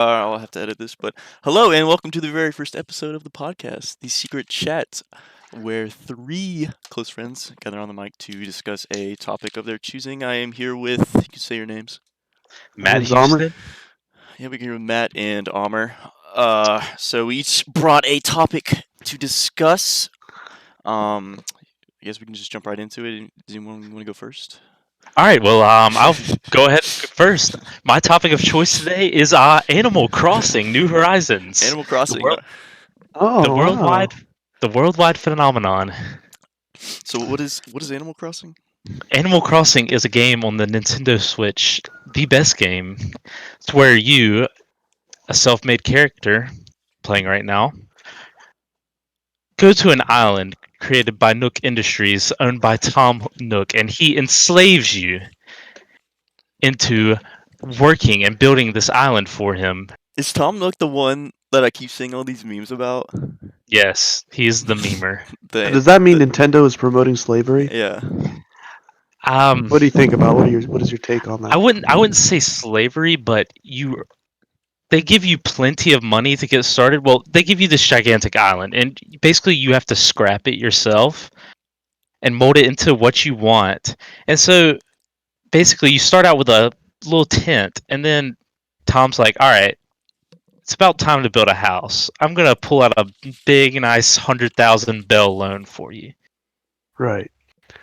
I'll have to edit this, but hello and welcome to the very first episode of the podcast, The Secret Chat, where three close friends gather on the mic to discuss a topic of their choosing. I am here with, you can say your names. My Matt name's Armor. Houston. Yeah, we're here with Matt and Amr. So we each brought a topic to discuss. I guess we can just jump right into it. Does anyone want to go first? All right, well, I'll go ahead first. My topic of choice today is Animal Crossing: New Horizons, Animal the Crossing. world, the Oh, wow. worldwide, the worldwide phenomenon. So what is Animal Crossing? Animal Crossing is a game on the Nintendo Switch, the best game. It's where you, a self-made character, playing right now, go to an island created by Nook Industries, owned by Tom Nook, and he enslaves you into working and building this island for him. Is Tom Nook the one that I keep seeing all these memes about? Yes, he's the memer. Does that mean Nintendo is promoting slavery? Yeah. What do you think about? What is your take on I that? wouldn't say slavery, but they give you plenty of money to get started. Well, they give you this gigantic island, and basically you have to scrap it yourself and mold it into what you want. And so basically you start out with a little tent, and then Tom's like, "All right, it's about time to build a house. I'm gonna pull out a big, nice 100,000 bell loan for you." Right.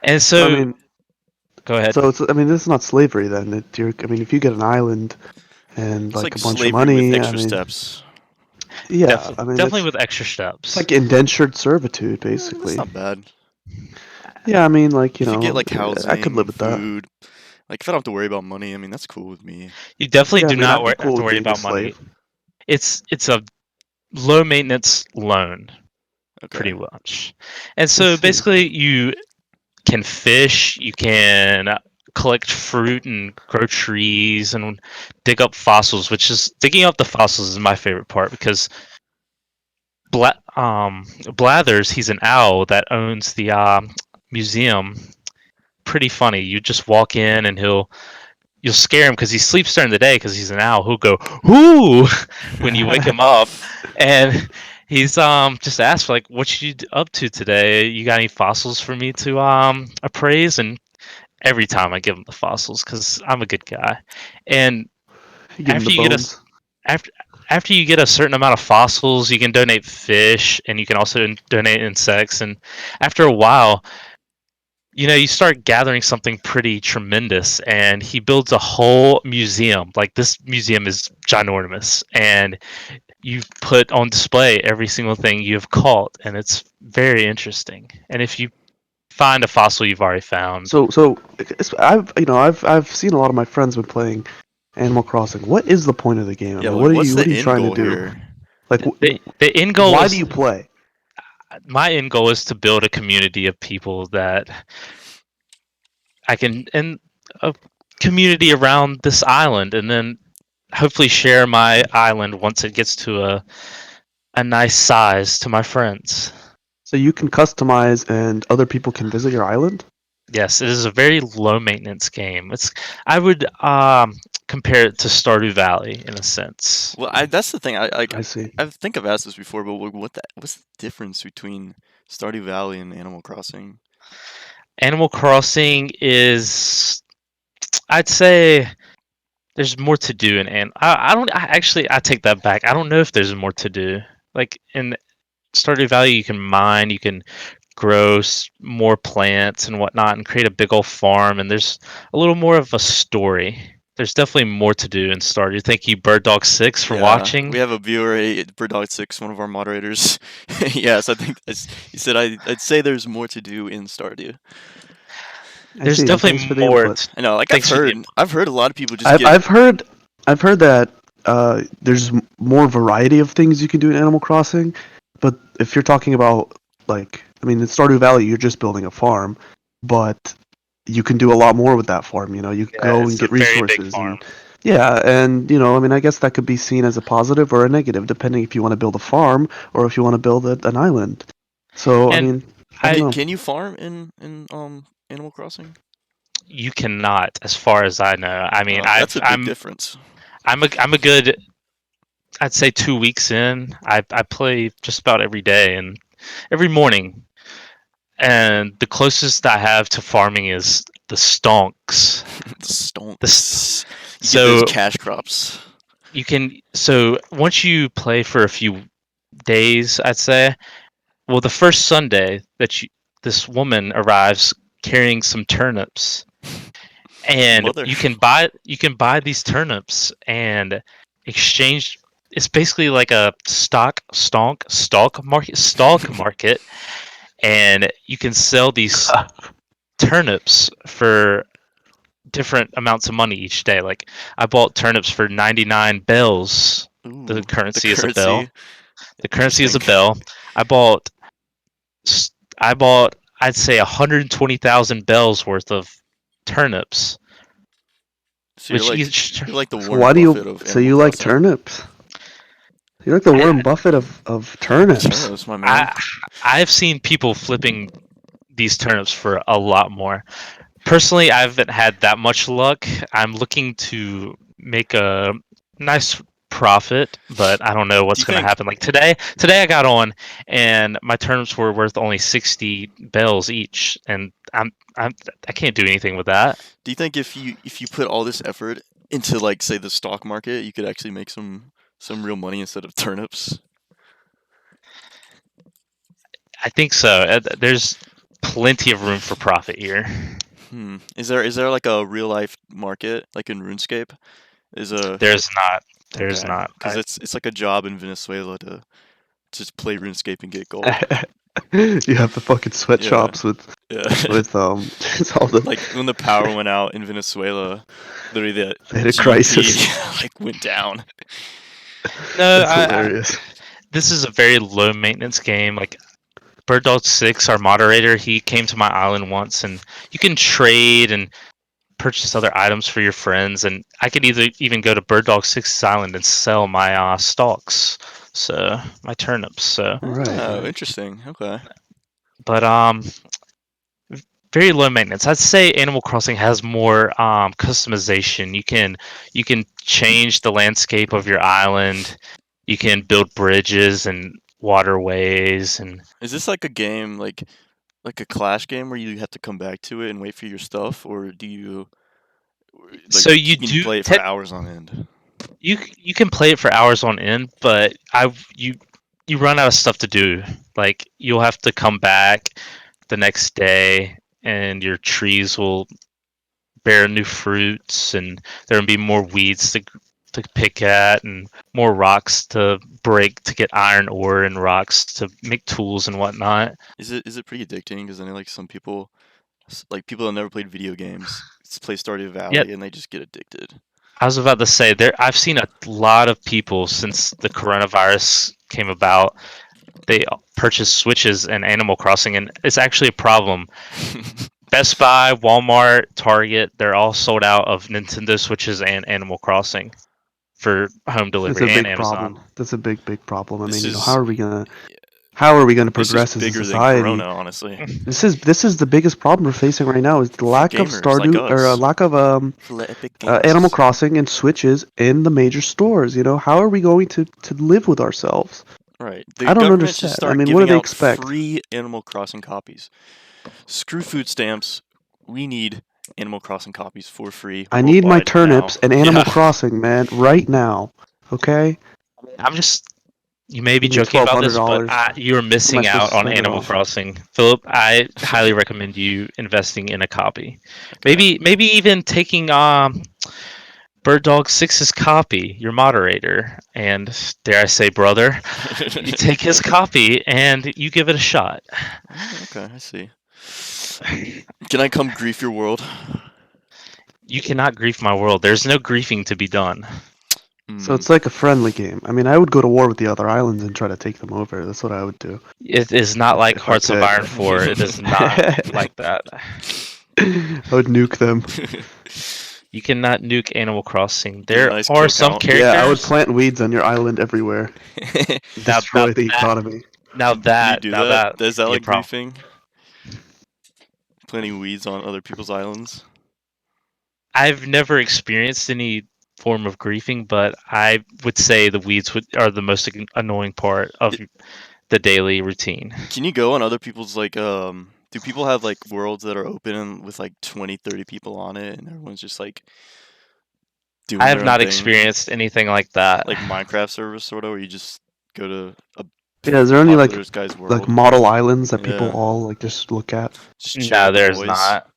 And So, I so, mean, go ahead. this is not slavery then. If you get an island and It's like like a bunch slavery of money, with I extra mean, steps. yeah, Definitely it's with extra steps. like indentured servitude, That's basically. not bad. Yeah, I mean, like, If you get like I could live housing, with that. food, like if I don't have to worry about money, I mean that's cool with me. You definitely Yeah, I do mean, not I'd be have cool to with worry being a about money. slave. It's a low maintenance loan, pretty Okay. much. And I so see. basically, you can fish, you can collect fruit and grow trees and dig up fossils. Which is digging up the fossils is my favorite part because Blathers, he's an owl that owns the museum. Pretty funny. You just walk in and you'll scare him because he sleeps during the day because he's an owl. He'll go "whoo" when you wake him up, and he's just asked like, "What you up to today? You got any fossils for me to appraise?" And every time I give him the fossils because I'm a good guy. And You give him after the you get bones. after after you get a certain amount of fossils, you can donate fish, and you can also donate insects. And after a while, you start gathering something pretty tremendous, and he builds a whole museum. Like, this museum is ginormous, and you put on display every single thing you've caught, and it's very interesting. And if you find a fossil you've already found, I've seen a lot of my friends been playing Animal Crossing. What is the point of the game? I Yeah, mean, like what's what the are you end trying to goal do? here? Like, the end goal why do is you play? my end goal is to build a community of people that I can, and a community around this island, and then hopefully share my island once it gets to a nice size to my friends. So you can customize, and other people can visit your island. Yes, it is a very low maintenance game. I would compare it to Stardew Valley in a sense. Well, that's the thing. I see. I think I've asked this before, but what's the difference between Stardew Valley and Animal Crossing? Animal Crossing is, I'd say, there's more to do and I don't I take that back. I don't know if there's more to do. Like in Stardew Valley, you can mine, you can grow more plants and whatnot, and create a big old farm. And there's a little more of a story. There's definitely more to do in Stardew. Thank you, BirdDog6, for Yeah, watching. we have a viewer, Birdog6, one of our moderators. Yes, I think he said I'd say there's more to do in Stardew. There's Thanks definitely for the more. input. I know, like Thanks for the I've heard a lot of people just I've, get. I've heard, I've heard that there's more variety of things you can do in Animal Crossing, but if you're talking about in Stardew Valley, you're just building a farm, but you can do a lot more with that farm. You can Yeah, go and it's a get very big resources, farm. and yeah, and I guess that could be seen as a positive or a negative, depending if you want to build a farm or if you want to build an island. So I And mean, I don't know. Can you farm in Animal Crossing? you cannot, as far as I know. I mean, That's a big difference. I'm a good I'd say 2 weeks in, I play just about every day and every morning. And the closest I have to farming is the stonks. Stonks. You get those So cash crops. so once you play for a few days, I'd say, well, the first Sunday that this woman arrives carrying some turnips, and Mother. you can buy these turnips and exchange. It's basically like a stock market, and you can sell these turnips for different amounts of money each day. Like I bought turnips for 99 bells. Ooh, The the currency is a bell. currency. The currency is a Interesting. bell. I bought I bought I'd say 120,000 bells worth of turnips, So which each you're like the So Warren why do you? Buffett of So Animal you like Crossing. turnips? You're like the I Warren Buffett of turnips. Turnips, my man. I I've seen people flipping these turnips for a lot more. Personally, I haven't had that much luck. I'm looking to make a nice profit, but I don't know Do what's you going to think? happen. Like today I got on and my turnips were worth only 60 bells each, and I can't do anything with that. Do you think if you put all this effort into like say the stock market, you could actually make some real money instead of turnips? I think so. There's plenty of room for profit here. Is there like a real life market like in RuneScape? Is a There's not. There's Okay, not. because it's like a job in Venezuela to just play RuneScape and get gold. You have the fucking Yeah, sweatshops yeah. with it's all the Like when the power went out in Venezuela, literally they the had a crisis. GDP like went down. No, That's hilarious. this is a very low maintenance game. Like Bird Dog 6, our moderator, he came to my island once, and you can trade and purchase other items for your friends. And I could either even go to Bird Dog 6's island and sell my stalks, so my turnips. So, Right, Oh, right. interesting. Okay. but very low maintenance. I'd say Animal Crossing has more customization. You can change the landscape of your island. You can build bridges and waterways and Is this like a game like a Clash game where you have to come back to it and wait for your stuff, or do you like so you can you do play it for hours on end? you can play it for hours on end, but you run out of stuff to do. Like you'll have to come back the next day, and your trees will bear new fruits, and there'll be more weeds to pick at, and more rocks to break to get iron ore and rocks to make tools and whatnot. Is it pretty addicting? Because I know like some people like people that never played video games play Stardew Yet Valley and they just get addicted. I was about to say there. I've seen a lot of people since the coronavirus came about. They purchase Switches and Animal Crossing, and it's actually a problem. Best Buy, Walmart, Target, they're all sold out of Nintendo Switches and Animal Crossing for home That's delivery a and big Amazon. problem. That's a big problem. I This mean, is how are we gonna this is progress as a bigger than society? Corona, honestly. This is the biggest problem we're facing right now is the For lack of gamers like Stardew or us, lack of for the epic Animal gamers. Crossing and Switches in the major stores. You know, how are we going to live with ourselves? Right. The I don't government should understand. I start mean, what do giving they out expect? free Animal Crossing copies. Screw food stamps. We need Animal Crossing copies for free I need my worldwide now. turnips and Animal Yeah. Crossing, man, right now. Okay, I'm just you may be give me joking twelve about hundred this, but dollars. you're What am I missing supposed out to on spend it Animal on? Crossing. Philip, I highly recommend you investing in a copy. Okay. Maybe even taking Bird Dog Six's copy, your moderator, and dare I say, brother, you take his copy and you give it a shot. Okay, I see. Can I come grief your world? You cannot grief my world. There's no griefing to be done. So Hmm. it's like a friendly game. I mean, I would go to war with the other islands and try to take them over. That's what I would do It is not like if I Hearts of could. Iron 4. It is not like that. I would nuke them. You cannot nuke Animal Crossing. Get a There nice are kill some count. Yeah, I would characters. plant weeds on your island everywhere. Now, now Destroy the that, economy. Can you do now that? that Is would that be a like problem. griefing? Planting weeds on other people's islands? I've never experienced any form of griefing, but I would say the weeds are the most annoying part of the daily routine. Can you go on other people's do people have like worlds that are open and with like 20, 30 people on it and everyone's just like doing I their have own not thing? experienced anything like that. Like Minecraft server sort of where you just go to a Yeah, is there any like popular guy's world. model islands that people Yeah. all like just look at? Just chill No, with the there's boys. not.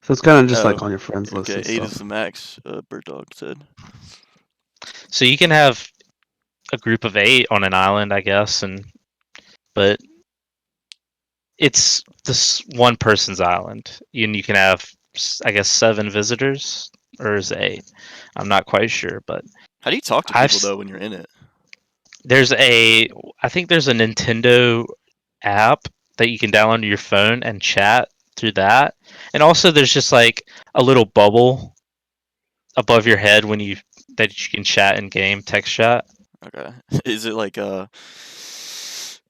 So it's kind of just like Oh, on your friends list okay, and 8 is stuff. the max, Bird Dog said. So you can have a group of 8 on an island, I guess, but it's this one person's island, and you can have, I guess, 7 visitors, or is it 8? I'm not quite sure, but How do you talk to people though when you're in it? I think there's a Nintendo app that you can download to your phone and chat through that, and also there's just like a little bubble above your head that you can chat in game text chat. Okay. Is it like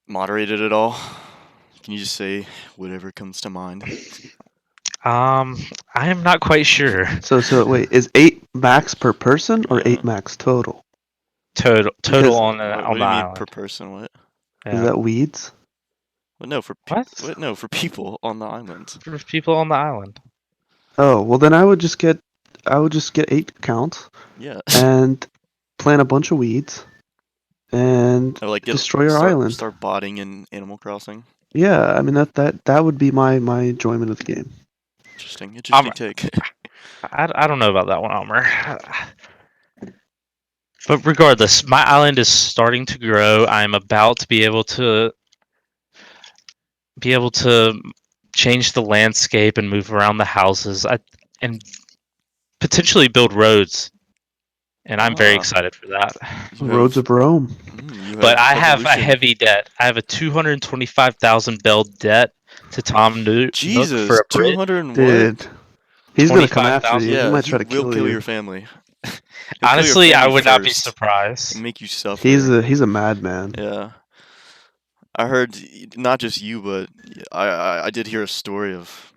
moderated at all? Can you just say whatever comes to mind? I am not quite sure. So wait, is 8 max per person or Yeah. 8 max total? Total Because- on What the do you mean island. per person? What? Is Yeah. that weeds? Well, no, for What? No, for people on the island. For people on the island. Oh, well then I would just get 8 accounts Yeah. and plant a bunch of weeds and Or like destroy your island. Start botting in Animal Crossing. Yeah, I mean that would be my enjoyment of the game. Interesting take. I don't know about that one, Elmer. But regardless, my island is starting to grow. I'm about to be able to change the landscape and move around the houses and potentially build roads. And I'm very Ah. excited for that. Roads of Rome. But I have a evolution. heavy debt. I have a 225,000 bell debt to Tom Nook Jesus, for a bridge. 200 and what? Dude, he's gonna come after 25,000? you. Yeah, he might try to will kill you. your family. He'll kill your Honestly, I family would not be first surprised. and make you suffer. He's a madman. Yeah. I heard not just you, but I did hear a story of,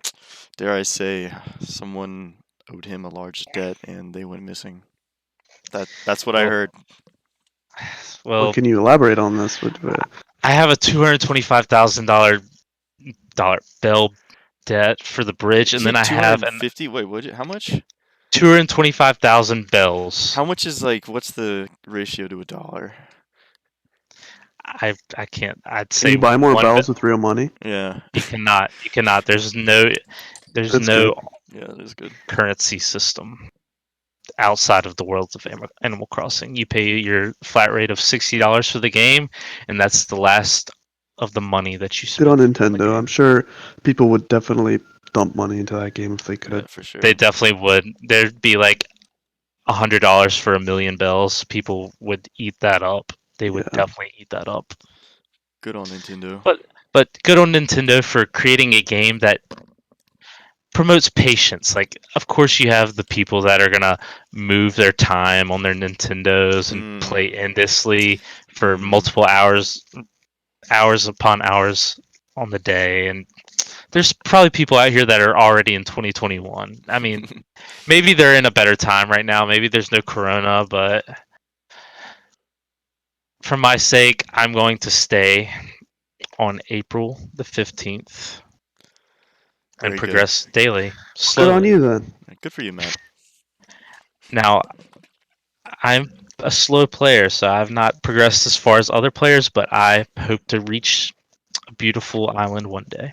dare I say, someone owed him a large debt and they went missing. That's what I heard. Well, Can you elaborate on this? I have a $225,000 bell debt for the bridge, and then I have 250. Wait, what? How much? 225,000 bells. How much is like? What's the ratio to $1? I can't. I'd Can say you buy more one bells with real money? Yeah. You cannot. You cannot. There's no That's Yeah, that is good. currency system outside of the worlds of Animal Crossing. You pay your flat rate of $60 for the game, and that's the last of the money that you Good spend. on Nintendo. I'm sure people would definitely dump money into that game if they could. Yeah, for sure. They definitely would. There'd be like $100 for 1,000,000 bells. People would eat that up. They would Yeah. definitely eat that up. Good on Nintendo. But good on Nintendo for creating a game that promotes patience. Like, of course, you have the people that are gonna move their time on their Nintendos and play endlessly for multiple hours upon hours on the day. And there's probably people out here that are already in 2021. I mean, maybe they're in a better time right now. Maybe there's no corona, but for my sake, I'm going to stay on April the 15th and Very progress daily. Good Slowly. on you then. Good for you, Matt. Now, I'm a slow player, so I've not progressed as far as other players, but I hope to reach a beautiful island one day.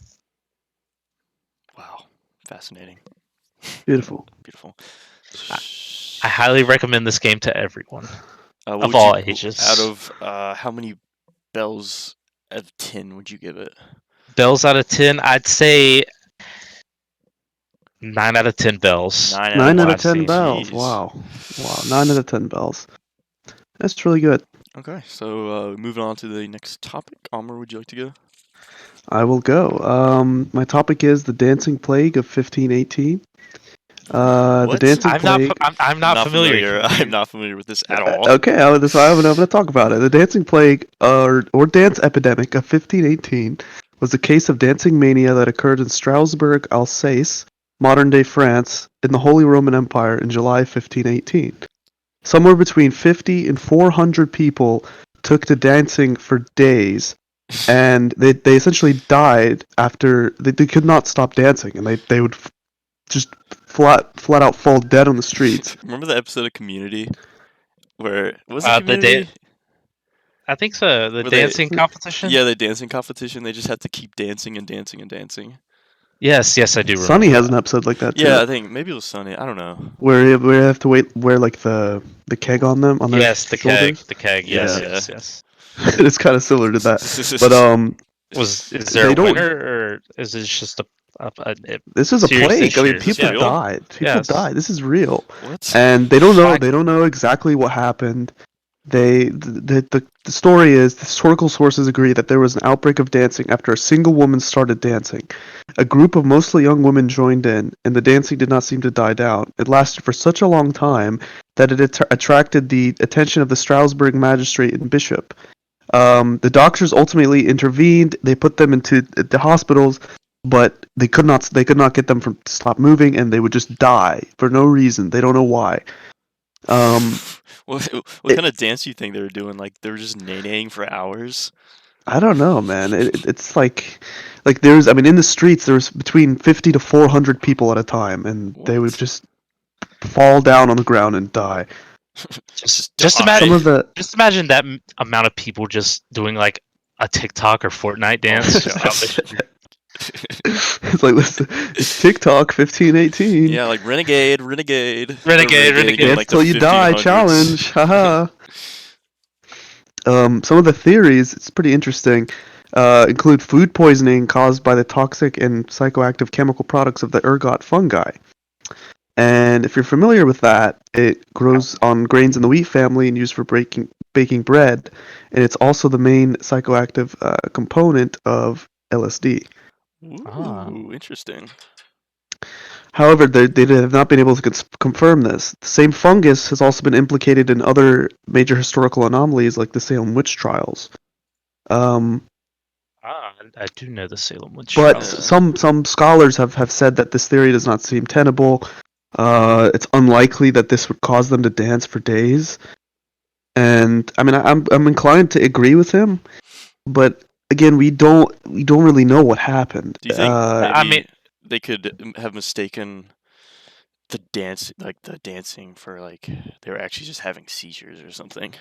Wow, fascinating. Beautiful. Beautiful. I highly recommend this game to everyone What of would all you- ages. Out of how many bells out of 10 would you give it? Bells out of 10, I'd say 9 out of 10 bells. 9 out of 10 seen. bells. Jeez. Wow. 9 out of 10 bells. That's really good. Okay, so moving on to the next topic. Amr, would you like to go? I will go. My topic is the Dancing Plague of 1518. The What? Dancing I'm Plague. not familiar. I'm not familiar with this at all. Okay, I'm going to talk about it. The Dancing Plague, or Dance Epidemic of 1518, was a case of dancing mania that occurred in Strasbourg, Alsace, modern-day France, in the Holy Roman Empire in July 1518. Somewhere between 50 and 400 people took to dancing for days, and they essentially died after they could not stop dancing, and they would just flat out fall dead on the streets. Remember the episode of Community where was it The Community? I think so. The Were they- dancing competition. Yeah, the dancing competition. They just had to keep dancing and dancing and dancing. Yes, I do remember. Sunny has an episode like that too. Yeah, I think maybe it was Sunny. I don't know. Where you have to wear like the keg on them on their Yes, the shoulders. keg. Yeah. Yes. It's kind of similar to that. But Is there They a don't- winner, or is it just a this is a serious plague. I issue? mean, Is this people real? died. People Yes. died. This is real. What? And they don't know. Fact. They don't know exactly what happened. The story is the historical sources agree that there was an outbreak of dancing after a single woman started dancing. A group of mostly young women joined in, and the dancing did not seem to die down. It lasted for such a long time that it attracted the attention of the Strasbourg magistrate and bishop. The doctors ultimately intervened. They put them into the hospitals, but they could not get them from to stop moving, and they would just die for no reason. They don't know why. What kind of dance do you think they were doing? Like they were just naying for hours? I don't know, man. It's like there's, I mean, in the streets there's between 50 to 400 people at a time, and they would What? just fall down on the ground and die. just die. imagine Some of the just imagine that amount of people just doing like a TikTok or Fortnite dance. it's like, listen, it's TikTok 1518. Yeah, like renegade. Renegade. in, Dance like, the till you die 1500s. challenge. Haha. Some of the theories, it's pretty interesting, include food poisoning caused by the toxic and psychoactive chemical products of the ergot fungi. And if you're familiar with that, it grows on grains in the wheat family and used for baking bread, and it's also the main psychoactive component of LSD. Ooh, interesting. However, they have not been able to confirm this. The same fungus has also been implicated in other major historical anomalies like the Salem witch trials. I do know the Salem witch But trials. some scholars have said that this theory does not seem tenable. It's unlikely that this would cause them to dance for days. And I mean, I'm inclined to agree with him, but again, we don't really know what happened. Do you think? I maybe mean- they could have mistaken the dancing for like they were actually just having seizures or something.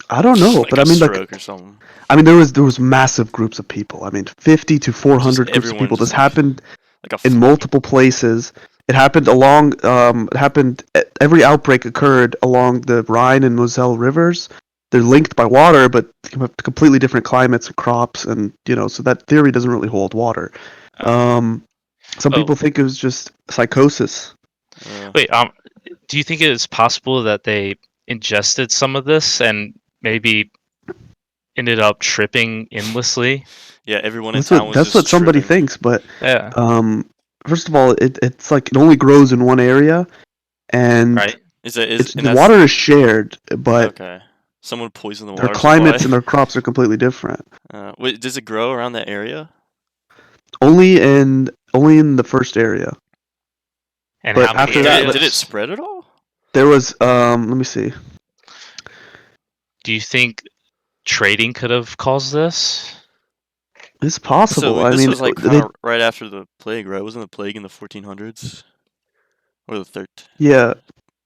I don't know, Like but a I mean, stroke or something. there was massive groups of people. I mean, 50 to 400 groups of everyone people. This just, like, happened Like a in multiple places. It happened every outbreak occurred along the Rhine and Moselle rivers. They're linked by water, but have completely different climates and crops, and so that theory doesn't really hold water. Some people think it was just psychosis. Wait, do you think it is possible that they ingested some of this and maybe ended up tripping endlessly? Yeah, everyone in That's town was what just somebody tripping. thinks, but Yeah. first of all, it's like it only grows in one area, and Right. the water is shared, but okay. Someone poisoned the their water climates supply. and their crops are completely different. Wait, does it grow around that area? Only in the first area. And But how many after that, areas? Did it spread at all? There was let me see. Do you think trading could have caused this? It's possible. So I this mean, was like they- kind of right after the plague, right? Wasn't the plague in the 1400s or the third? yeah.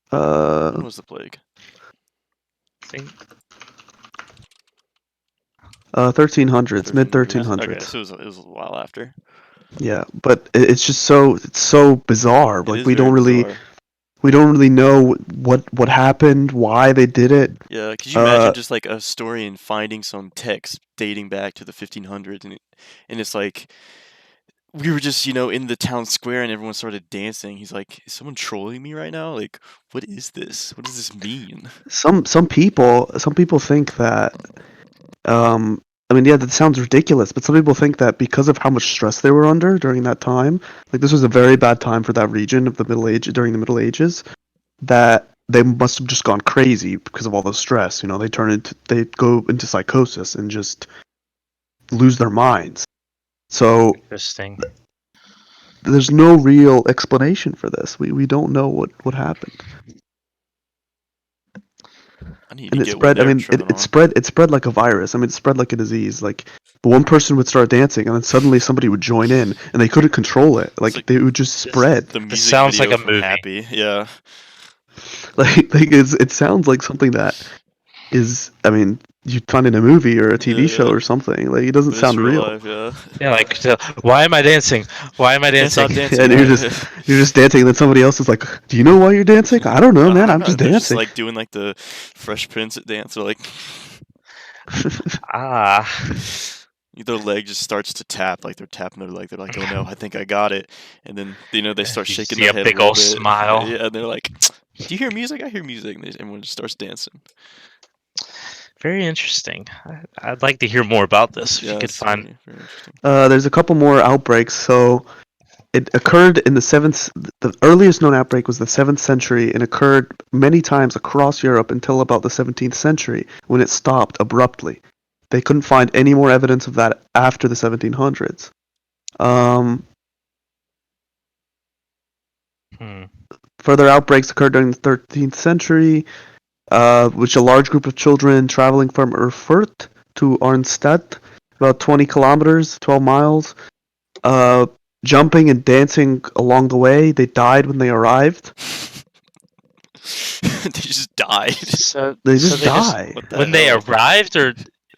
When was the plague? I think 1300s, mid 1300s. Okay, so it was a while after. Yeah, but it's just so bizarre. It Like is we don't very really bizarre. know what happened, why they did it. Yeah, could you imagine just like a historian finding some text dating back to the 1500s, and it's like we were just in the town square and everyone started dancing. He's like, is someone trolling me right now? Like, what is this? What does this mean? Some people think that I mean, yeah, that sounds ridiculous, but some people think that because of how much stress they were under during that time, like this was a very bad time for that region of the during the Middle Ages, that they must have just gone crazy because of all the stress. They go into psychosis and just lose their minds. So interesting. there's no real explanation for this. We don't know what happened. I need to And it get what spread. I they're mean, tripping on. it spread like a virus. I mean, it spread like a disease. Like one person would start dancing, and then suddenly somebody would join in, and they couldn't control it. Like They would just spread. The This music sounds like video a from movie. Happy. Yeah. It sounds like something that is. I mean, you'd find in a movie or a TV show Yeah. or something. Like it doesn't But it's sound real real. life, yeah. Yeah, like, why am I dancing? Why am I Can't stop dancing? dancing. And you're just dancing, and then somebody else is like, "Do you know why you're dancing?" I don't know, man. I'm just They're just dancing. like doing like the Fresh Prince dance. They're like, Ah, their leg just starts to tap, like they're tapping their leg. They're like, "Oh no, I think I got it." And then they start You shaking see their a head big a little ol' bit. smile. Yeah, and they're like, "Do you hear music? I hear music." And everyone just starts dancing. very interesting. I'd like to hear more about this. If Yeah, you could it's find. very, very interesting. There's a couple more outbreaks. So it occurred in the seventh. The earliest known outbreak was the 7th century, and occurred many times across Europe until about the 17th century, when it stopped abruptly. They couldn't find any more evidence of that after the 1700s. Further outbreaks occurred during the 13th century, which a large group of children traveling from Erfurt to Arnstadt, about 20 kilometers, 12 miles, jumping and dancing along the way. They died when they arrived. They just died. So They so just they just die. What the when they hell? arrived, or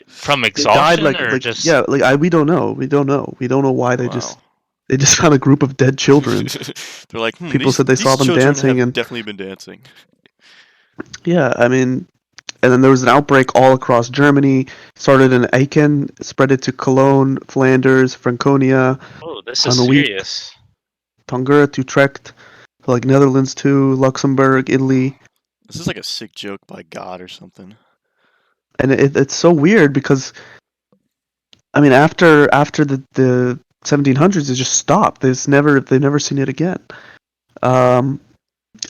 from They died exhaustion, or like just yeah, we don't know. We don't know why they Wow. just found a group of dead children. They're like, People said they saw them children dancing have and definitely been dancing. yeah, I mean, and then there was an outbreak all across Germany. Started in Aachen, spread it to Cologne, Flanders, Franconia, oh, this is Hanovert, serious. Tongeren, Utrecht, like Netherlands too, Luxembourg, Italy. This is like a sick joke by God or something. And it's so weird because I mean after the 1700s it just stopped. They've never seen it again.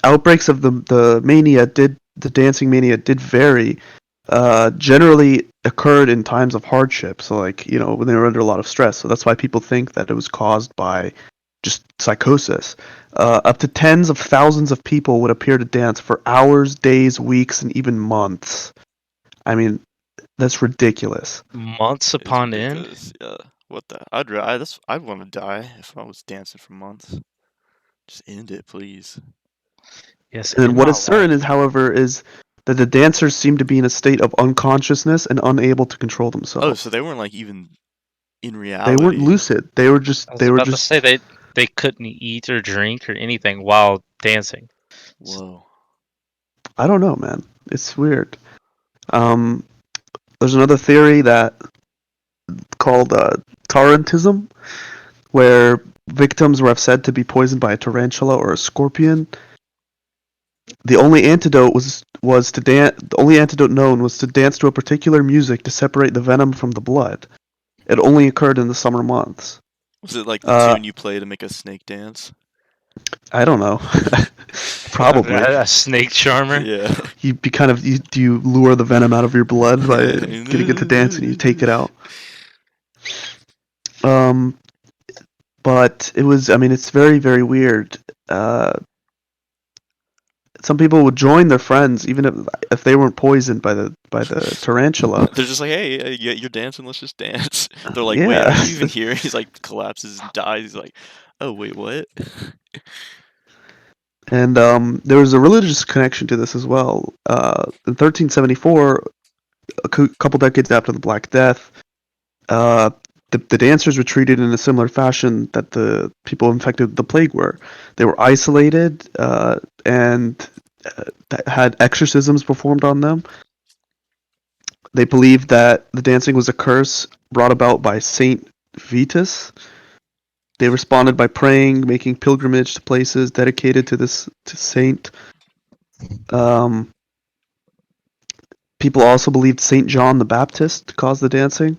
Outbreaks of the dancing mania did vary. Generally occurred in times of hardship, so like when they were under a lot of stress. So that's why people think that it was caused by just psychosis. Up to tens of thousands of people would appear to dance for hours, days, weeks, and even months. I mean, that's ridiculous. Months It's upon end. ridiculous. Yeah. What the? I'd want to die if I was dancing for months. Just end it, please. Yes, And then in what my is certain life. is, however, is that the dancers seem to be in a state of unconsciousness and unable to control themselves. Oh, so they weren't like even in They reality. weren't lucid. They were just I was about to say just they couldn't eat or drink or anything while dancing. Whoa. I don't know, man. It's weird. Um, there's another theory that called tarantism, where victims were said to be poisoned by a tarantula or a scorpion. The only antidote was to dance. The only antidote known was to dance to a particular music to separate the venom from the blood. It only occurred in the summer months. Was it like the tune you play to make a snake dance? I don't know. Probably. A snake charmer. Yeah. You lure the venom out of your blood by getting it to dance and you take it out. But it was. I mean, it's very, very weird. Some people would join their friends even if they weren't poisoned by the tarantula. They're just like, hey, you're dancing. Let's just dance. They're like, wait, Yeah. are you even here? He's like collapses and dies. He's like, oh wait, what? And there was a religious connection to this as well. In 1374, a couple decades after the Black Death, the dancers were treated in a similar fashion that the people infected with the plague were. They were isolated and had exorcisms performed on them. They believed that the dancing was a curse brought about by Saint Vitus. They responded by praying, making pilgrimage to places dedicated to this saint. People also believed Saint John the Baptist caused the dancing.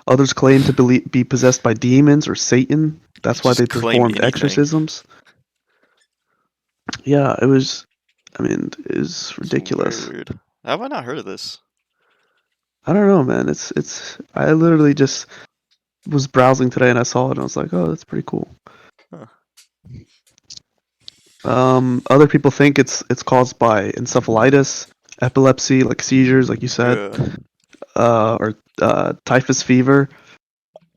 Others claimed to be possessed by demons or Satan. That's why Just they claim performed anything. exorcisms. Yeah, it was. I mean, it was ridiculous. Very weird. How have I not heard of this? I don't know, man. It's. I literally just was browsing today and I saw it and I was like, oh, that's pretty cool. Huh. Other people think it's caused by encephalitis, epilepsy, like seizures, like you said, Yeah. or typhus fever,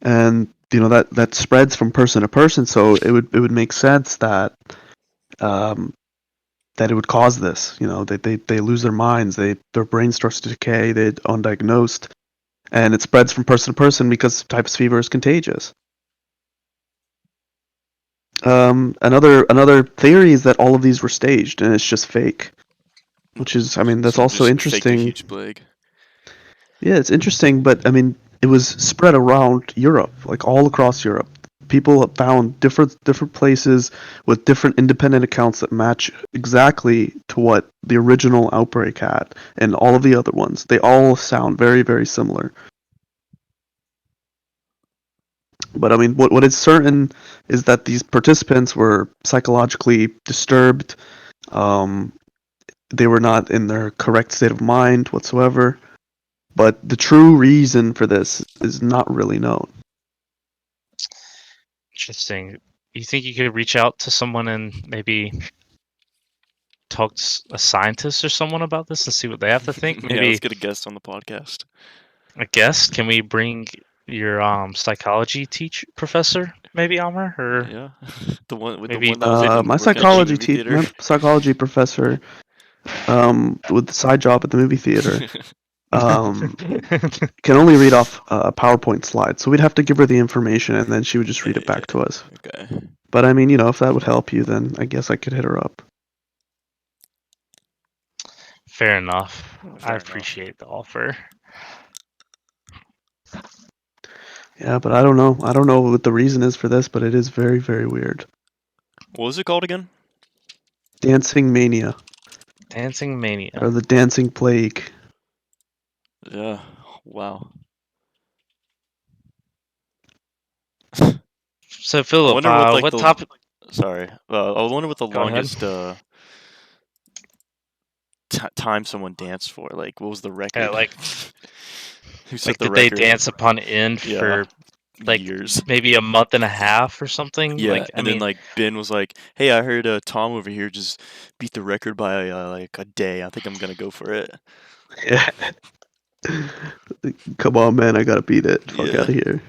and that spreads from person to person. So it would make sense that um, that it would cause this. They lose their minds, their brain starts to decay, they're undiagnosed, and it spreads from person to person because typhus fever is contagious. Another theory is that all of these were staged and it's just fake, which is, I mean, that's Someone also just faked a interesting. huge plague. Yeah, it's interesting, but I mean, it was spread around Europe, like all across Europe. People found different places with different independent accounts that match exactly to what the original outbreak had, and all of the other ones. They all sound very, very similar. But I mean, what is certain is that these participants were psychologically disturbed. Um, they were not in their correct state of mind whatsoever. But the true reason for this is not really known. Interesting. You think you could reach out to someone and maybe talk to a scientist or someone about this and see what they have to think? Yeah, let's Maybe get a guest on the podcast. a guest? Can we bring your psychology professor, maybe Amr, or Yeah, the one with the maybe one that was My working at the psychology movie theater. my psychology professor, with the side job at the movie theater, um, can only read off a PowerPoint slide. So we'd have to give her the information, and then she would just read it back to us. Okay. But I mean, if that would help you, then I guess I could hit her up. Fair enough. Fair I enough. appreciate the offer. Yeah, but I don't know. I don't know what the reason is for this, but it is very, very weird. What was it called again? Dancing mania, Dancing or mania. the dancing plague. Yeah. Wow. So I Philip, wonder what like what the topic? sorry. I wonder what the Go ahead. longest time someone danced for. Like, what was the record? Yeah, like Who set the did they record? dance upon end Yeah. for like Years. maybe a month and a half or something? Yeah, Like, I and then mean, like Ben was like, "Hey, I heard Tom over here just beat the record by like a day. I think I'm gonna go for it." Yeah. Come on, man! I gotta beat it. Fuck Yeah. out of here.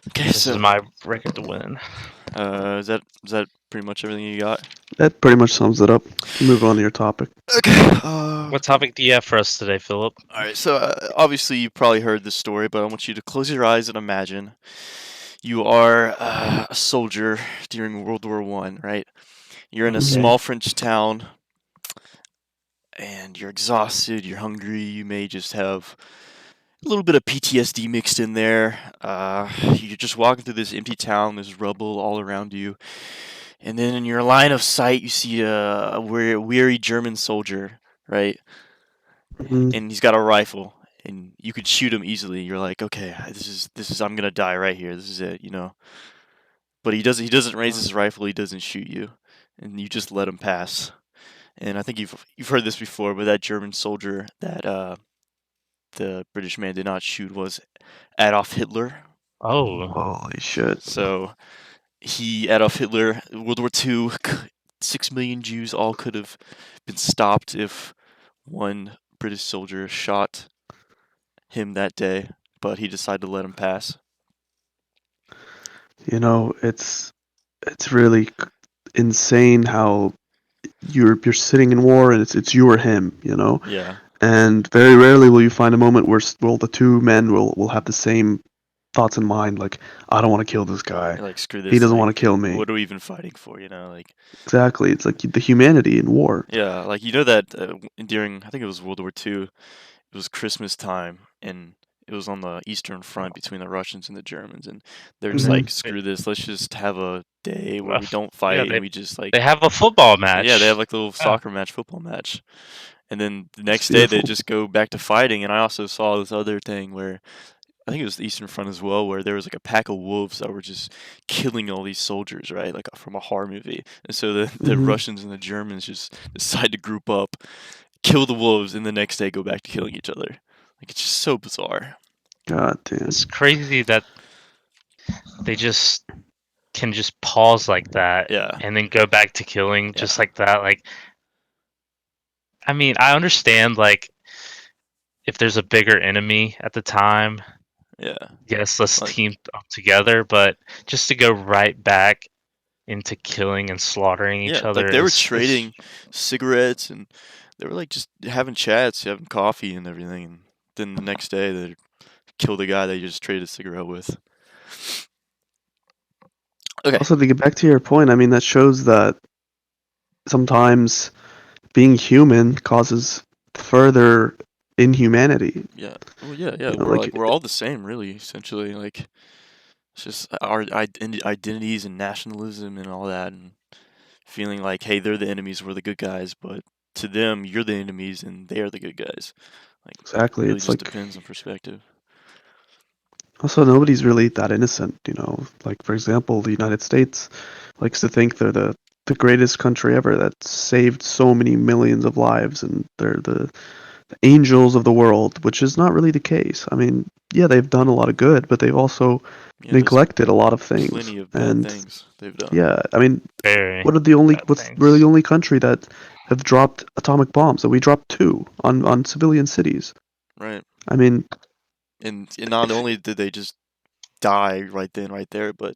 Okay, this so is my record to win. is that pretty much everything you got? That pretty much sums it up. Move on to your topic. Okay. What topic do you have for us today, Philip? All right. So obviously you probably heard this story, but I want you to close your eyes and imagine you are a soldier during World War One, right? You're in a Okay. small French town, and you're exhausted. You're hungry. You may just have a little bit of PTSD mixed in there. You're just walking through this empty town. There's rubble all around you, and then in your line of sight, you see a weary German soldier, right? Mhm. And he's got a rifle, and you could shoot him easily. You're like, okay, this is I'm gonna die right here. This is it. But he doesn't raise his rifle. He doesn't shoot you, and you just let him pass. And I think you've heard this before, but that German soldier that the British man did not shoot was Adolf Hitler. Oh, Holy shit. So Adolf Hitler, World War II, 6 million Jews all could have been stopped if one British soldier shot him that day, but he decided to let him pass. It's really insane how you're sitting in war and it's you or him. Yeah, And very rarely will you find a moment where the two men will have the same thoughts in mind. Like, I don't want to kill this guy. like screw this. He doesn't like, want to kill me. What are we even fighting for? Like Exactly. It's like the humanity in war. yeah, like that during I think it was World War II. It was Christmas time, and it was on the Eastern Front between the Russians and the Germans, and they're just Mhm. like, screw this, let's just have a day where we don't fight, and we just like they have a football match. yeah, they have like a little Yeah. soccer match, football match, and then the next It's day they beautiful. just go back to fighting. And I also saw this other thing where I think it was the Eastern Front as well, where there was like a pack of wolves that were just killing all these soldiers, right? Like from a horror movie. And so the Mhm. Russians and the Germans just decide to group up, kill the wolves, and the next day go back to killing each other. Like it's just so bizarre. God damn. It's crazy that they just can just pause like that Yeah. and then go back to killing just Yeah. like that. Like, I mean, I understand, like, if there's a bigger enemy at the time, Yeah. yes, let's Like, team up together, but just to go right back into killing and slaughtering each yeah, other like they were is trading cigarettes and they were like just having chats, having coffee and everything. And then the next day they killed the guy they just traded a cigarette with. Okay. Also, to get back to your point, I mean, that shows that sometimes being human causes further inhumanity. Yeah. Well, yeah, yeah. You know, We're like, like we're all the same, really. Essentially, like it's just our identities and nationalism and all that, and feeling like, hey, they're the enemies, we're the good guys, but to them, you're the enemies and they are the good guys. Like, exactly. really It's just like, depends on perspective. also, nobody's really that innocent, you know. Like, for example, the United States likes to think they're the greatest country ever that saved so many millions of lives and they're the angels of the world, which is not really the case. I mean, yeah, they've done a lot of good, but they've also Yeah, there's neglected a lot of things. plenty of bad And things they've done. yeah, I mean, very bad we're the things. only country that have dropped atomic bombs. So we dropped two on civilian cities. Right. I mean, And not only did they just die right then, right there, but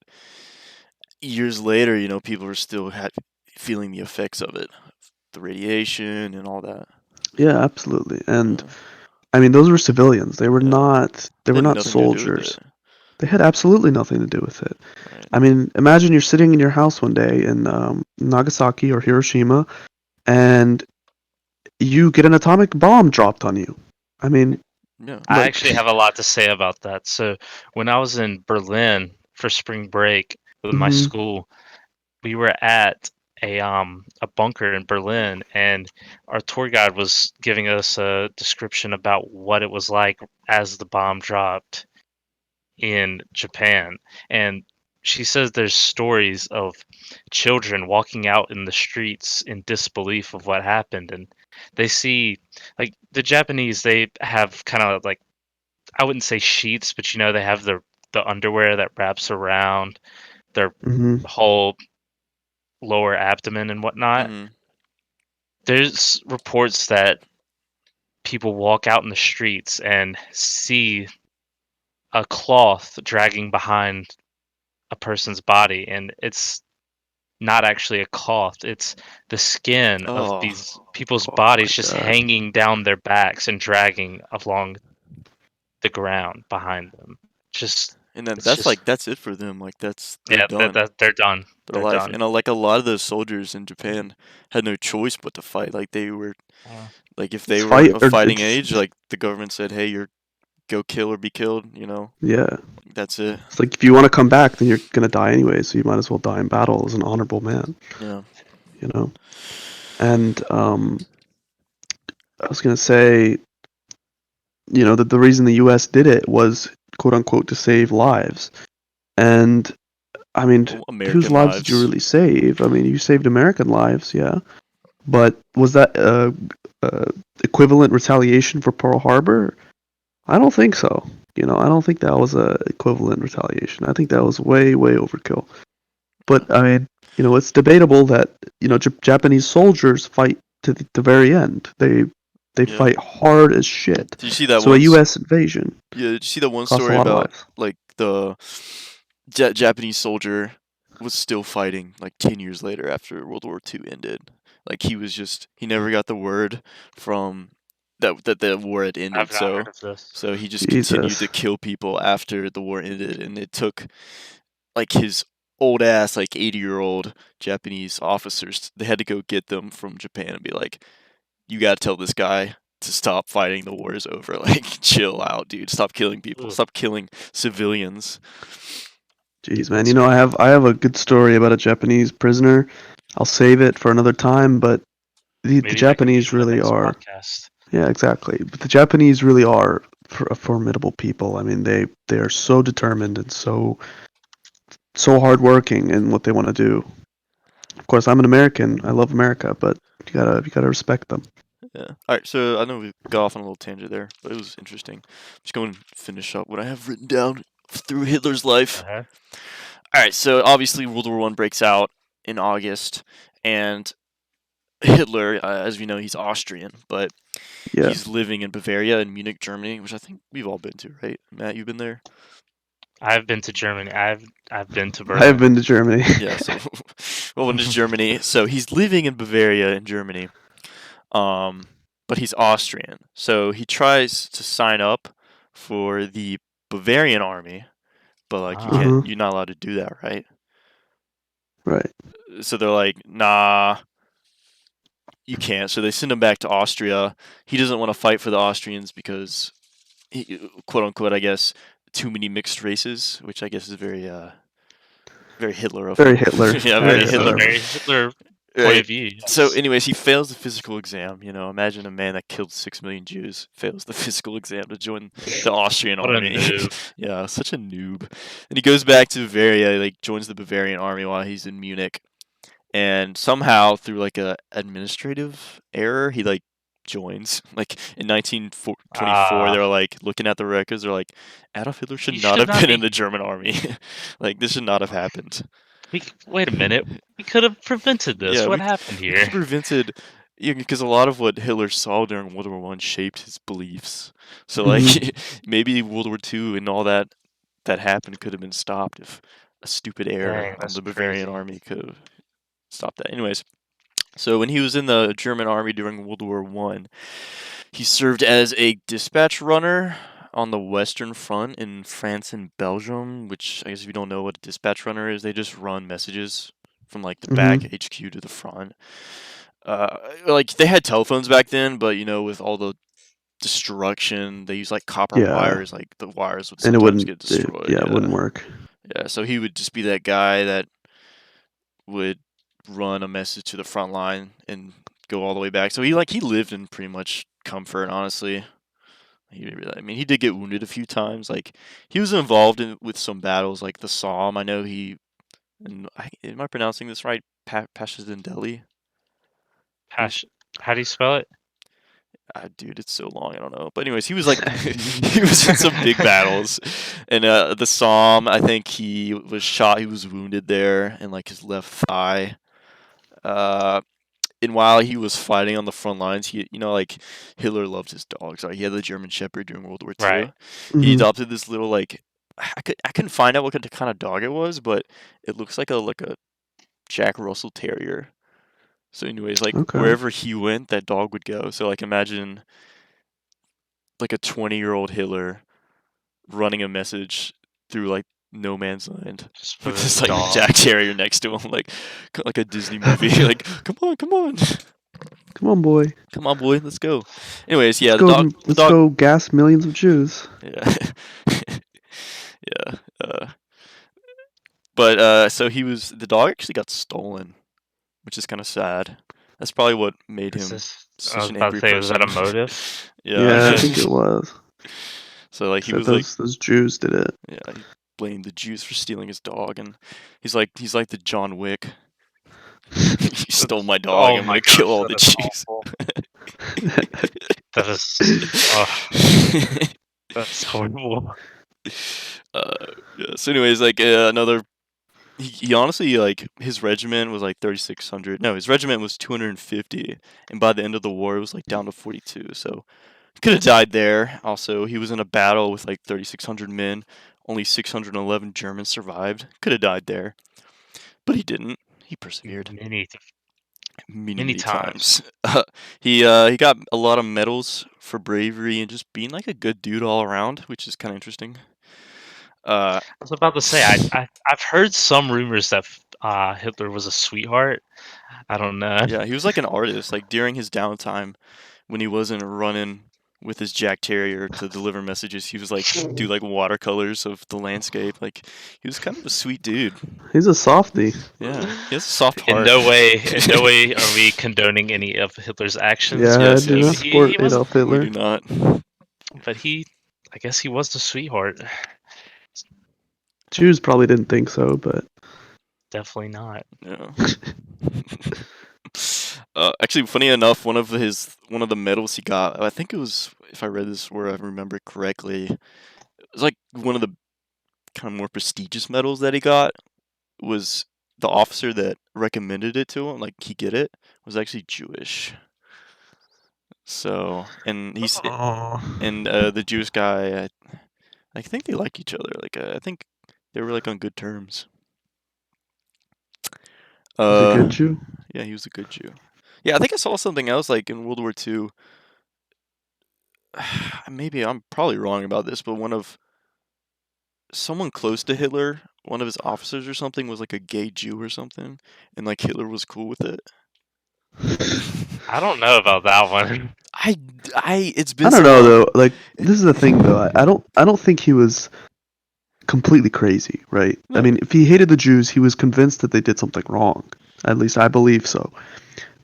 years later, people were still feeling the effects of it, the radiation and all that. yeah, absolutely. And Yeah, I mean, those were civilians. They were yeah. they It were had not nothing to do with it. soldiers. They had absolutely nothing to do with it. Right. I mean, imagine you're sitting in your house one day in Nagasaki or Hiroshima, and you get an atomic bomb dropped on you. I mean, Yeah. I like, actually have a lot to say about that. So when I was in Berlin for spring break with my hmm school, we were at a bunker in Berlin, and our tour guide was giving us a description about what it was like as the bomb dropped in Japan. And she says there's stories of children walking out in the streets in disbelief of what happened, and they see, like, the Japanese, they have kind of like, I wouldn't say sheets, but they have the underwear that wraps around their hmm whole lower abdomen and whatnot. Mhm. There's reports that people walk out in the streets and see a cloth dragging behind a person's body, and it's not actually a cloth. It's the skin of Oh, these people's oh my bodies just god. hanging down their backs and dragging along the ground behind them. Just and then it's just that's it for them. Like they're yeah, done. they're done. They're They're alive. done. And like a lot of those soldiers in Japan had no choice but to fight. Like they were Uh, like if they It's were fight of or fighting it's age, like the government said, "Hey, you're go kill or be killed." yeah. That's it. It's like if you want to come back, then you're gonna die anyway. So you might as well die in battle as an honorable man. Yeah. You know. And I was gonna say, you know, that the reason the U.S. did it was quote unquote to save lives. And I mean, Well, whose American lives did you lives. really save? I mean, you saved American lives, yeah. But was that equivalent retaliation for Pearl Harbor? I don't think so. You know, I don't think that was a equivalent retaliation. I think that was way, way overkill. But I mean, you know, it's debatable that Japanese soldiers fight to the very end. They Yeah. fight hard as shit. Did you see that So a one? U.S. invasion Yeah. Did you see that one cost a story lot of about lives. like the Japanese soldier was still fighting like 10 years later after World War II ended. Like he never got the word from that the war had ended. I've not So heard of this. so he just continued to Jesus. kill people after the war ended, and it took like his old ass like 80-year-old Japanese officers. They had to go get them from Japan and be like, "You got to tell this guy to stop fighting. The war is over. Like, chill out, dude. Stop killing people. Ooh, Stop killing civilians." Jeez, man. You that's know, crazy. I have a good story about a Japanese prisoner. I'll save it for another time, but the Maybe that can be Japanese in the really next are. podcast. Yeah, exactly. But the Japanese really are a formidable people. I mean, they are so determined and so hardworking in what they want to do. Of course, I'm an American. I love America, but you gotta respect them. Yeah. All right. So I know we got off on a little tangent there, but it was interesting. Just going to finish up what I have written down through Hitler's life. Uh-huh. All right, so obviously World War One breaks out in August, and Hitler, as we know, he's Austrian, but Yeah, he's living in Bavaria in Munich, Germany, which I think we've all been to, right? Matt, you've been there? I've been to Germany. I've been to I have Berlin. been to Germany. Yeah, so well, when is Germany? So he's living in Bavaria in Germany, um, but he's Austrian. So he tries to sign up for the Bavarian army, but like you can't, Uh-huh. you're not allowed to do that, right? Right. So they're like, nah, you can't. So they send him back to Austria. He doesn't want to fight for the Austrians because, quote unquote, I guess, too many mixed races, which I guess is very Hitler of Very him. Hitler. Yeah, Very very That's a Hitler. Hitler. very Hitler point Right. of view. So, Yes. anyways, he fails the physical exam. Imagine a man that killed 6 million Jews fails the physical exam to join the Austrian What a army. noob. Yeah, such a noob. And he goes back to Bavaria, like joins the Bavarian army while he's in Munich, and somehow through like a administrative error, he like joins. Like in 1924, they were like looking at the records. They're like, Adolf Hitler should He not should have not been in be. the German army. Like this should not have happened. Wait a minute. We could have prevented this. Yeah, What we happened we could have here? prevented. Yeah, because a lot of what Hitler saw during World War One shaped his beliefs. So like Mhm. maybe World War Two and all that happened could have been stopped if a stupid error Dang, on that's the Bavarian crazy. army could have stopped that. Anyways, so when he was in the German army during World War One, he served as a dispatch runner on the Western Front in France and Belgium. Which I guess if you don't know what a dispatch runner is, they just run messages from like the back Mhm. HQ to the front. Like they had telephones back then, but with all the destruction, they use like copper Yeah. wires. Like the wires would And it sometimes wouldn't. get destroyed. Yeah, it wouldn't Yeah, work. yeah. So he would just be that guy that would run a message to the front line and go all the way back. So he lived in pretty much comfort, honestly. I mean, he did get wounded a few times. Like he was involved with some battles, like the Somme. I know am I pronouncing this right? Passchendaele. Hash. How do you spell it? Dude, it's so long, I don't know. But anyways, he was like he was in some big battles, and the Somme. I think he was shot. He was wounded there in like his left thigh. Uh, and while he was fighting on the front lines, like Hitler loved his dogs. Right? He had the German Shepherd during World War Right. II. He Mhm. adopted this little like I couldn't find out what kind of dog it was, but it looks like a Jack Russell Terrier. So anyways, like Okay. wherever he went, that dog would go. So like imagine like a 20-year-old Hitler running a message through like no man's land Just with with this his like dog. Jack Terrier next to him, like a Disney movie. Like, come on, Come on, boy. come on, boy, let's go. Anyways, Let's yeah, go. the Let's dog, go. Gas millions of Jews. yeah, yeah. But so the dog actually got stolen, which is kind of sad. That's probably what made Is him this? I such was an about to angry say, was that a person. motive? Yeah, I Yeah. think it was. So like he Said was like, those Jews did it. yeah, he blamed the Jews for stealing his dog, and he's like the John Wick. You stole my dog. Oh I'm my gonna kill gosh, all that the is Jews. awful. That is. Oh, that's horrible. Yeah. So, anyways, like another. He honestly like his regiment was like 3,600. No, his regiment was 250, and by the end of the war, it was like down to 42. So could have died there. Also, he was in a battle with like 3,600 men. Only 611 Germans survived. Could have died there, but he didn't. He persevered Many, many, many many times. times. He got a lot of medals for bravery and just being like a good dude all around, which is kind of interesting. Uh, I was about to say, I've heard some rumors that Hitler was a sweetheart. I don't know. yeah, he was like an artist. Like during his downtime, when he wasn't running with his Jack Terrier to deliver messages, he was like do like watercolors of the landscape. Like he was kind of a sweet dude. He's a softie. Yeah, he has a soft In heart. no way are we condoning any of Hitler's actions, Yeah, I but Yes, do not yes, he support was, Adolf we do Hitler. not. but I guess he was the sweetheart. Jews probably didn't think so, but Definitely not. Yeah. Actually, funny enough, one of the medals he got, I think it was, if I read this where I remember correctly, it was like one of the kind of more prestigious medals that he got. was the officer that recommended it to him, like he get it, was actually Jewish. So, and the Jewish guy, I think they like each other. Like, I think they were like on good terms. Was he a good Jew? Yeah, he was a good Jew. Yeah, I think I saw something else like in World War II. Maybe I'm probably wrong about this, but someone close to Hitler, one of his officers or something, was like a gay Jew or something, and like Hitler was cool with it. I don't know about that one. It's been I don't so know long. though. Like this is the thing though. I don't think he was completely crazy, right? No. I mean, if he hated the Jews, he was convinced that they did something wrong. At least I believe so.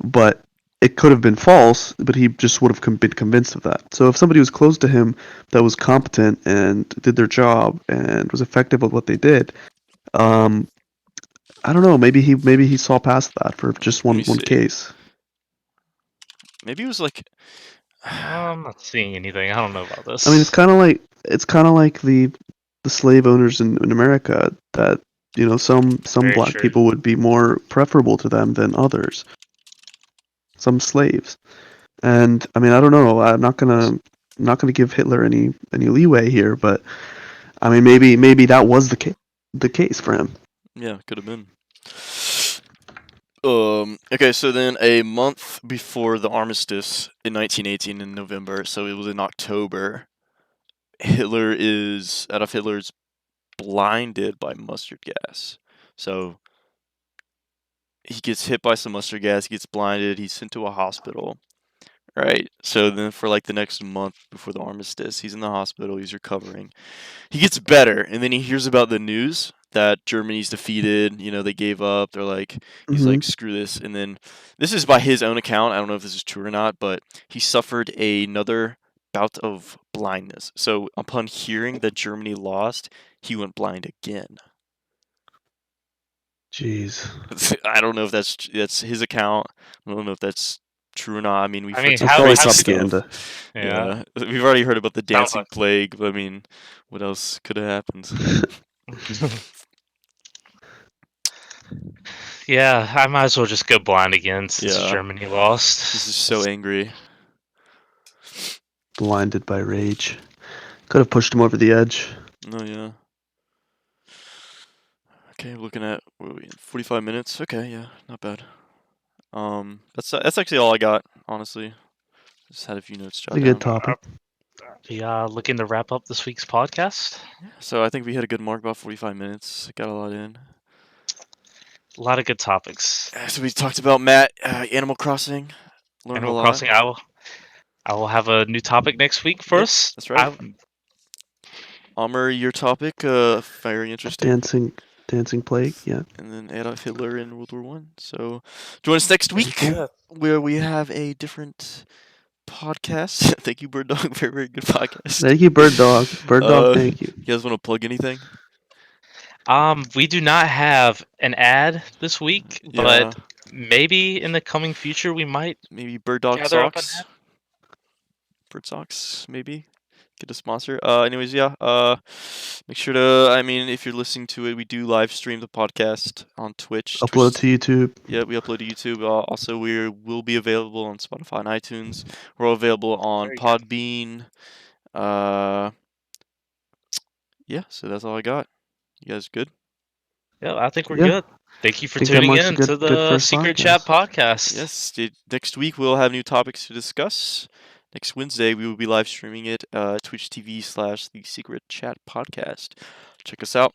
But it could have been false, but he just would have been convinced of that. So if somebody was close to him that was competent and did their job and was effective at what they did, I don't know. Maybe he saw past that for just Let me one see. case. Maybe it was like. I'm not seeing anything. I don't know about this. I mean, it's kind of like the slave owners in America that some Very black true. people would be more preferable to them than others. Some slaves, and I mean, I don't know. I'm not gonna give Hitler any leeway here, but I mean, maybe that was the case for him. Yeah, could have been. Okay, so then a month before the armistice in 1918 in November, so it was in October, Adolf Hitler's blinded by mustard gas. So he gets hit by some mustard gas, he gets blinded, he's sent to a hospital. Right. So then for like the next month before the armistice, he's in the hospital, he's recovering. He gets better, and then he hears about the news that Germany's defeated, they gave up. They're like he's like, Hmm. screw this. And then this is by his own account. I don't know if this is true or not, but he suffered another bout of blindness. So upon hearing that Germany lost, he went blind again. Jeez. I don't know if that's his account. I don't know if that's true or not. I mean, we've I heard mean, some That's how probably crazy how stuff. propaganda. Yeah. We've already heard about the Sounds dancing like- plague, but I mean, what else could have happened? Yeah, I might as well just go blind again since Yeah. Germany lost. This is so angry. Blinded by rage. Could have pushed him over the edge. Oh yeah. Okay, looking at what are we in? 45 minutes. Okay, yeah, not bad. That's actually all I got, honestly. Just had a few notes It's a jotted good down. topic. Looking to wrap up this week's podcast. So I think we hit a good mark, about 45 minutes. Got a lot in. A lot of good topics. So we talked about Matt, Animal Crossing. Learned Animal a lot. Crossing. I will have a new topic next week for Yep, us. that's right. Amr, your topic, very interesting. Dancing plague. Yeah. And then Adolf Hitler in World War One. So join us next week cool. where we have a different podcast. Thank you, Bird Dog. Very, very good podcast. Thank you, Bird Dog. Bird Dog, thank you. You guys want to plug anything? We do not have an ad this week, Yeah. but maybe in the coming future we might Maybe Bird Dog gather up an Socks. ad. Bird Socks, maybe. Get a sponsor. Anyways, yeah. Make sure to. I mean, if you're listening to it, we do live stream the podcast on Twitch. Upload to YouTube. Yeah, we upload to YouTube. Also, we will be available on Spotify and iTunes. We're available on Very good. Podbean. Yeah. So that's all I got. You guys good? Yeah, I think we're Yeah. good. Thank you for Think that tuning marks a in good- to good the first Secret podcast. Chat podcast. Yes. Next week we'll have new topics to discuss. Next Wednesday we will be live streaming it. Twitch TV / The Secret Chat Podcast. Check us out.